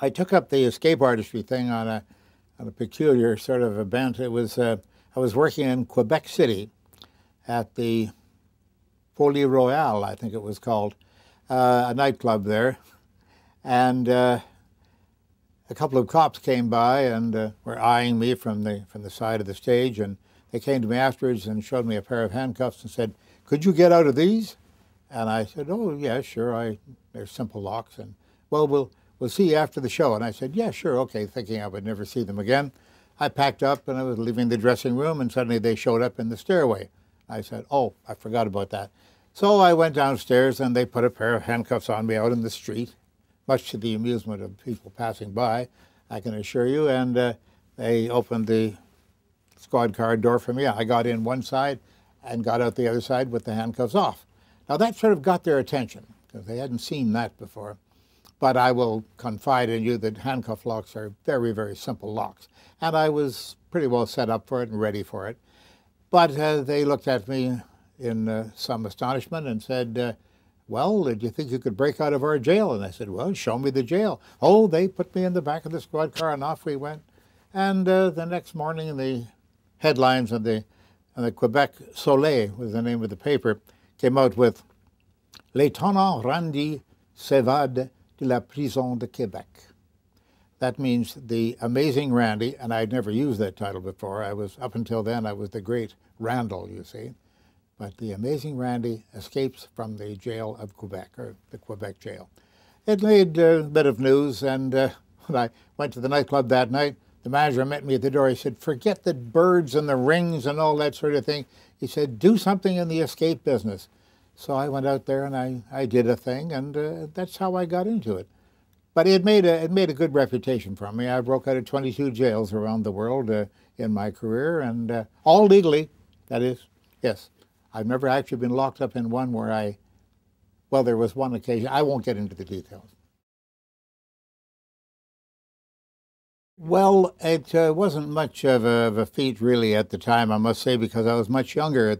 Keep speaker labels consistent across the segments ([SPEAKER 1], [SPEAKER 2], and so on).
[SPEAKER 1] I took up the escape artistry thing on a peculiar sort of a bent. It was I was working in Quebec City at the Folie Royale, I think it was called, a nightclub there, and a couple of cops came by and were eyeing me from the side of the stage, and they came to me afterwards and showed me a pair of handcuffs and said, "Could you get out of these?" And I said, "Oh yeah, sure. They're simple locks." And well, we'll see you after the show. And I said, "Yeah, sure, okay," thinking I would never see them again. I packed up and I was leaving the dressing room, and suddenly they showed up in the stairway. I said, "Oh, I forgot about that." So I went downstairs and they put a pair of handcuffs on me out in the street, much to the amusement of people passing by, I can assure you. And they opened the squad car door for me. I got in one side and got out the other side with the handcuffs off. Now that sort of got their attention because they hadn't seen that before. But I will confide in you that handcuff locks are very, very simple locks. And I was pretty well set up for it and ready for it. But they looked at me in some astonishment and said, "Well, did you think you could break out of our jail?" And I said, "Well, show me the jail." Oh, they put me in the back of the squad car and off we went. And the next morning, the headlines on the Quebec Soleil, was the name of the paper, came out with "L'étonnant Randi s'évade de la prison de Québec." That means the amazing Randy, and I'd never used that title before. Up until then, I was the great Randall, you see. But the amazing Randy escapes from the jail of Quebec, or the Quebec jail. It made a bit of news, and when I went to the nightclub that night, the manager met me at the door. He said, "Forget the birds and the rings and all that sort of thing." He said, "Do something in the escape business." So I went out there and I did a thing, and that's how I got into it. But it made a good reputation for me. I broke out of 22 jails around the world in my career, and all legally, that is. Yes, I've never actually been locked up in one where well, there was one occasion. I won't get into the details. Well, it wasn't much of a feat really at the time, I must say, because I was much younger.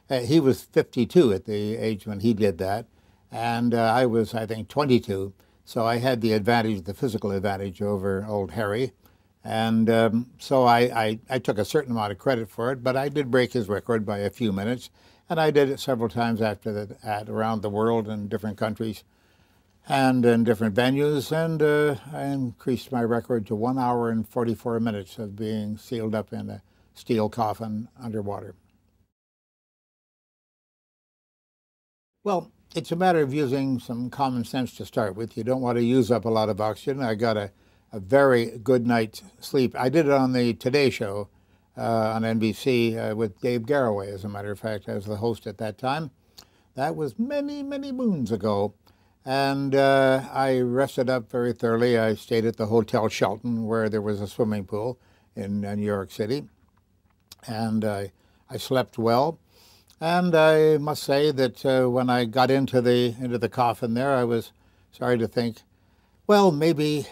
[SPEAKER 1] He was 52 at the age when he did that, and I was, I think, 22. So I had the advantage, the physical advantage over old Harry. And so I took a certain amount of credit for it, but I did break his record by a few minutes. And I did it several times after that around the world in different countries and in different venues. And I increased my record to 1 hour and 44 minutes of being sealed up in a steel coffin underwater. Well, it's a matter of using some common sense to start with. You don't want to use up a lot of oxygen. I got a very good night's sleep. I did it on the Today Show on NBC with Dave Garroway, as a matter of fact. I was the host at that time. That was many, many moons ago. And I rested up very thoroughly. I stayed at the Hotel Shelton, where there was a swimming pool in New York City. And I slept well. And I must say that when I got into the coffin there, I was sorry to think, well, maybe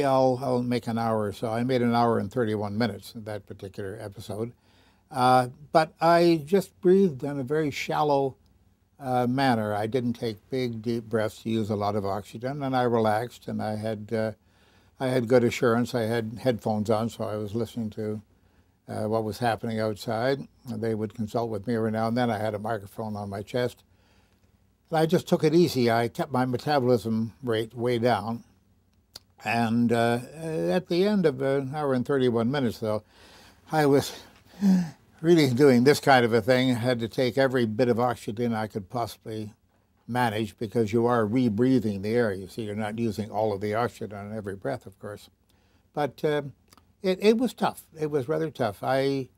[SPEAKER 1] I'll make an hour or so. I made an hour and 31 minutes in that particular episode. But I just breathed in a very shallow manner. I didn't take big, deep breaths to use a lot of oxygen, and I relaxed, and I had good assurance. I had headphones on, so I was listening to what was happening outside. They would consult with me every now and then. I had a microphone on my chest. And I just took it easy. I kept my metabolism rate way down. And at the end of an hour and 31 minutes, though, I was really doing this kind of a thing. I had to take every bit of oxygen I could possibly manage, because you are rebreathing the air. You see, you're not using all of the oxygen on every breath, of course. But it was tough. It was rather tough. I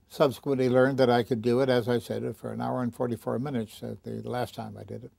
[SPEAKER 1] subsequently learned that I could do it, as I said, for an hour and 44 minutes the last time I did it.